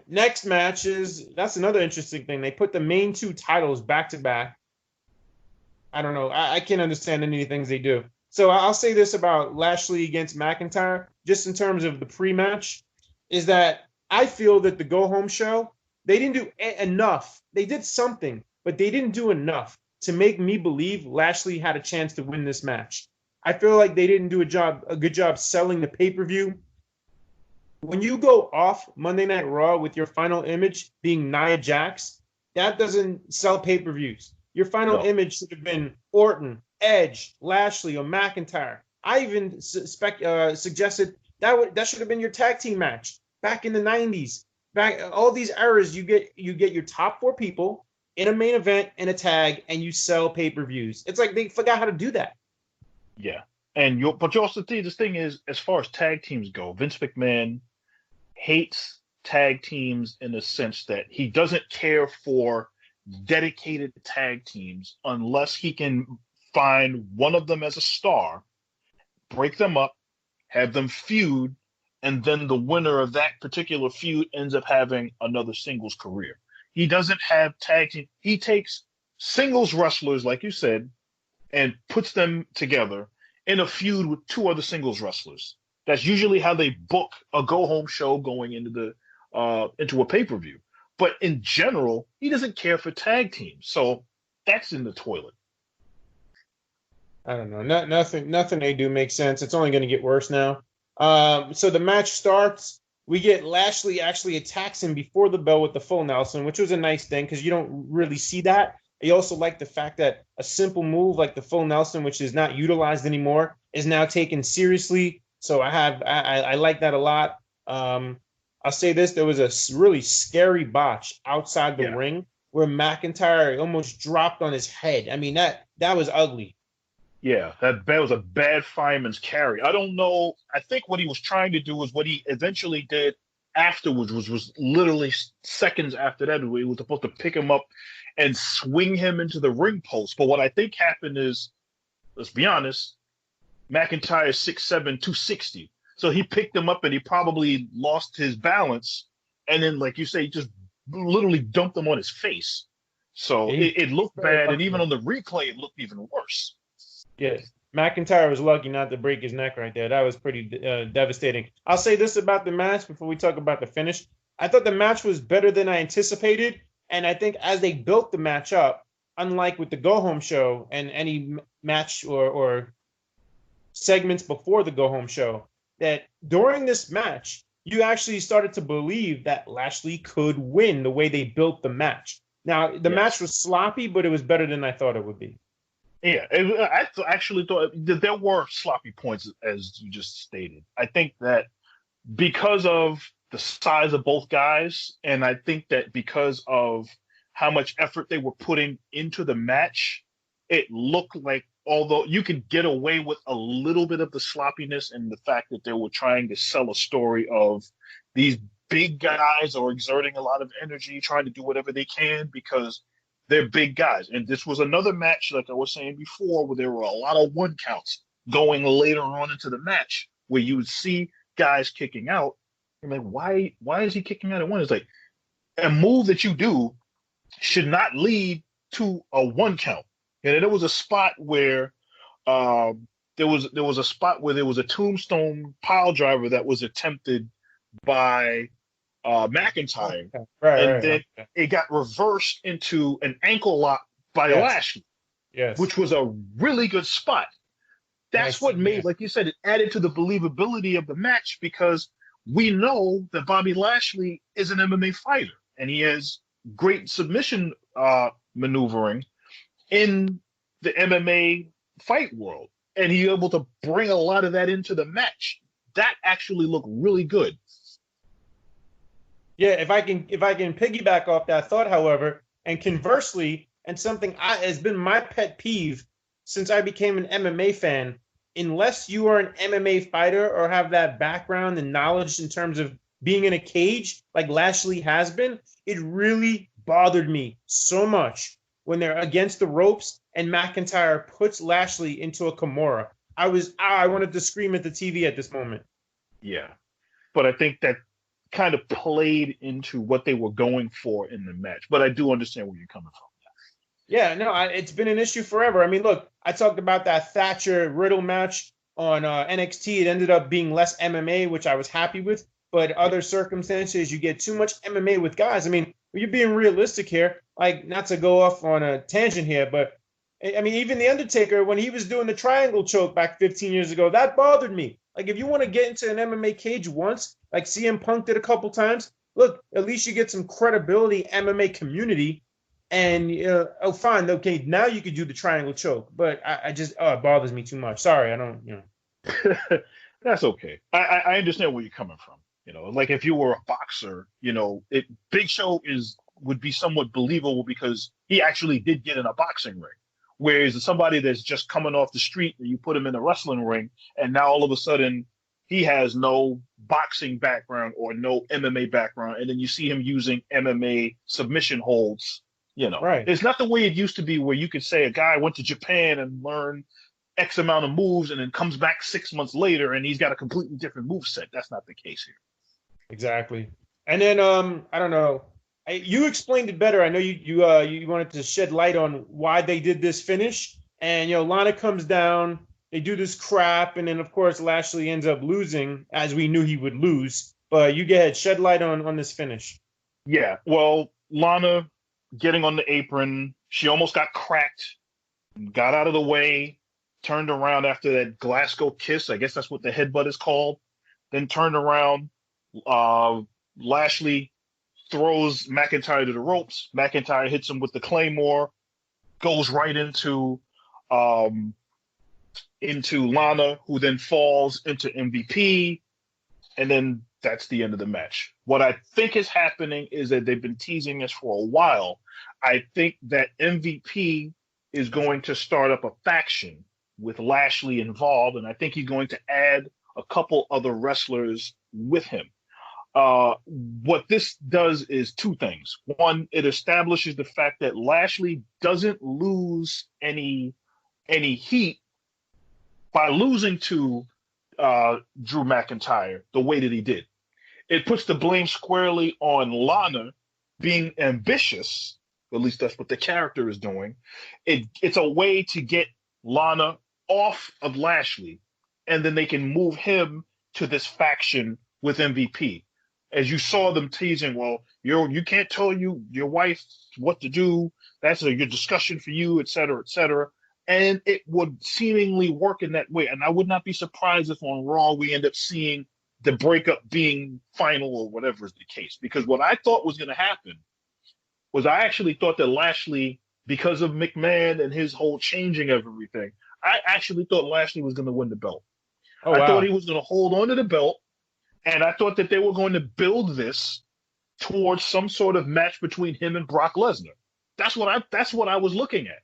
Next match that's another interesting thing. They put the main two titles back to back. I don't know. I can't understand any of the things they do. So I'll say this about Lashley against McIntyre, just in terms of the pre-match, is that I feel that the go home show, they didn't do enough. They did something, but they didn't do enough to make me believe Lashley had a chance to win this match. I feel like they didn't do a good job selling the pay-per-view. When you go off Monday Night Raw with your final image being Nia Jax, that doesn't sell pay-per-views. Your final No. image should have been Orton, Edge, Lashley, or McIntyre. I even suggested that should have been your tag team match back in the '90s. Back all these eras, you get your top four people in a main event and a tag, and you sell pay-per-views. It's like they forgot how to do that. Yeah. But you also see this thing is, as far as tag teams go, Vince McMahon hates tag teams in the sense that he doesn't care for dedicated tag teams unless he can find one of them as a star, break them up, have them feud, and then the winner of that particular feud ends up having another singles career. He doesn't have tag team. He takes singles wrestlers, like you said, and puts them together in a feud with two other singles wrestlers. That's usually how they book a go home show going into a pay per view. But in general, he doesn't care for tag teams, so that's in the toilet. I don't know. Nothing they do makes sense. It's only going to get worse now. So the match starts. We get Lashley actually attacks him before the bell with the full Nelson, which was a nice thing because you don't really see that. I also like the fact that a simple move like the full Nelson, which is not utilized anymore, is now taken seriously. So I like that a lot. I'll say this: there was a really scary botch outside the Yeah. ring where McIntyre almost dropped on his head. I mean that was ugly. Yeah, that was a bad fireman's carry. I don't know. I think what he was trying to do was what he eventually did afterwards was literally seconds after that. He was supposed to pick him up and swing him into the ring post. But what I think happened is, let's be honest, McIntyre is 6'7", 260. So he picked him up and he probably lost his balance. And then, like you say, he just literally dumped him on his face. So He it looked very bad. And even lucky. on the replay, it looked even worse. Yes. McIntyre was lucky not to break his neck right there. That was pretty devastating. I'll say this about the match before we talk about the finish. I thought the match was better than I anticipated. And I think as they built the match up, unlike with the go home show and any match or segments before the go home show, that during this match, you actually started to believe that Lashley could win the way they built the match. Now, the match Yes. was sloppy, but it was better than I thought it would be. Yeah, actually thought that there were sloppy points, as you just stated. I think that because of the size of both guys, and I think that because of how much effort they were putting into the match, it looked like although you could get away with a little bit of the sloppiness and the fact that they were trying to sell a story of these big guys are exerting a lot of energy, trying to do whatever they can because they're big guys. And this was another match, like I was saying before, where there were a lot of one counts going later on into the match where you would see guys kicking out. I'm like, why is he kicking out at one? It's like a move that you do should not lead to a one count. And there was a spot where there was a spot where there was a tombstone pile driver that was attempted by McIntyre, Okay. and Right. then Okay. it got reversed into an ankle lock by Yes. Lashley, Yes. which was a really good spot. That's Nice. what Yeah. made, like you said, it added to the believability of the match because we know that Bobby Lashley is an MMA fighter and he has great submission maneuvering in the MMA fight world, and he able to bring a lot of that into the match. That actually looked really good. Yeah. If I can piggyback off that thought, however, and conversely, and something has been my pet peeve since I became an MMA fan, unless you are an MMA fighter or have that background and knowledge in terms of being in a cage like Lashley has been, it really bothered me so much when they're against the ropes and McIntyre puts Lashley into a Kimura. I wanted to scream at the TV at this moment. Yeah, but I think that kind of played into what they were going for in the match. But I do understand where you're coming from. Yeah, no, it's been an issue forever. I mean, look, I talked about that Thatcher Riddle match on NXT. It ended up being less MMA, which I was happy with. But other circumstances, you get too much MMA with guys. I mean, you're being realistic here. Like, not to go off on a tangent here, but I mean, even The Undertaker, when he was doing the triangle choke back 15 years ago, that bothered me. Like, if you want to get into an MMA cage once, like CM Punk did a couple times, look, at least you get some credibility MMA community. And oh, fine, okay, now you could do the triangle choke, but I just it bothers me too much. Sorry, I don't, That's okay. I understand where you're coming from. Like if you were a boxer, Big Show would be somewhat believable because he actually did get in a boxing ring. Whereas somebody that's just coming off the street and you put him in a wrestling ring, and now all of a sudden he has no boxing background or no MMA background, and then you see him using MMA submission holds. right. It's not the way it used to be where you could say a guy went to Japan and learned X amount of moves and then comes back 6 months later and he's got a completely different move set. That's not the case here. Exactly. And then I don't know. You explained it better. I know you wanted to shed light on why they did this finish. And Lana comes down, they do this crap, and then of course Lashley ends up losing, as we knew he would lose. But you go ahead, shed light on this finish. Yeah. Well, Lana getting on the apron, she almost got cracked, got out of the way, turned around after that Glasgow kiss. I guess that's what the headbutt is called. Then turned around. Lashley throws McIntyre to the ropes. McIntyre hits him with the Claymore, goes right into Lana, who then falls into MVP, and then that's the end of the match. What I think is happening is that they've been teasing this for a while. I think that MVP is going to start up a faction with Lashley involved, and I think he's going to add a couple other wrestlers with him. What this does is two things. One, it establishes the fact that Lashley doesn't lose any heat by losing to Drew McIntyre the way that he did. It puts the blame squarely on Lana being ambitious. At least that's what the character is doing. It's a way to get Lana off of Lashley, and then they can move him to this faction with MVP. As you saw them teasing, well, you can't tell your wife what to do. That's your discussion for you, et cetera, et cetera. And it would seemingly work in that way. And I would not be surprised if on Raw we end up seeing the breakup being final or whatever is the case. Because what I thought was going to happen was I actually thought that Lashley, because of McMahon and his whole changing of everything, I actually thought Lashley was going to win the belt. Oh, I wow. thought he was going to hold on to the belt. And I thought that they were going to build this towards some sort of match between him and Brock Lesnar. That's what I was looking at.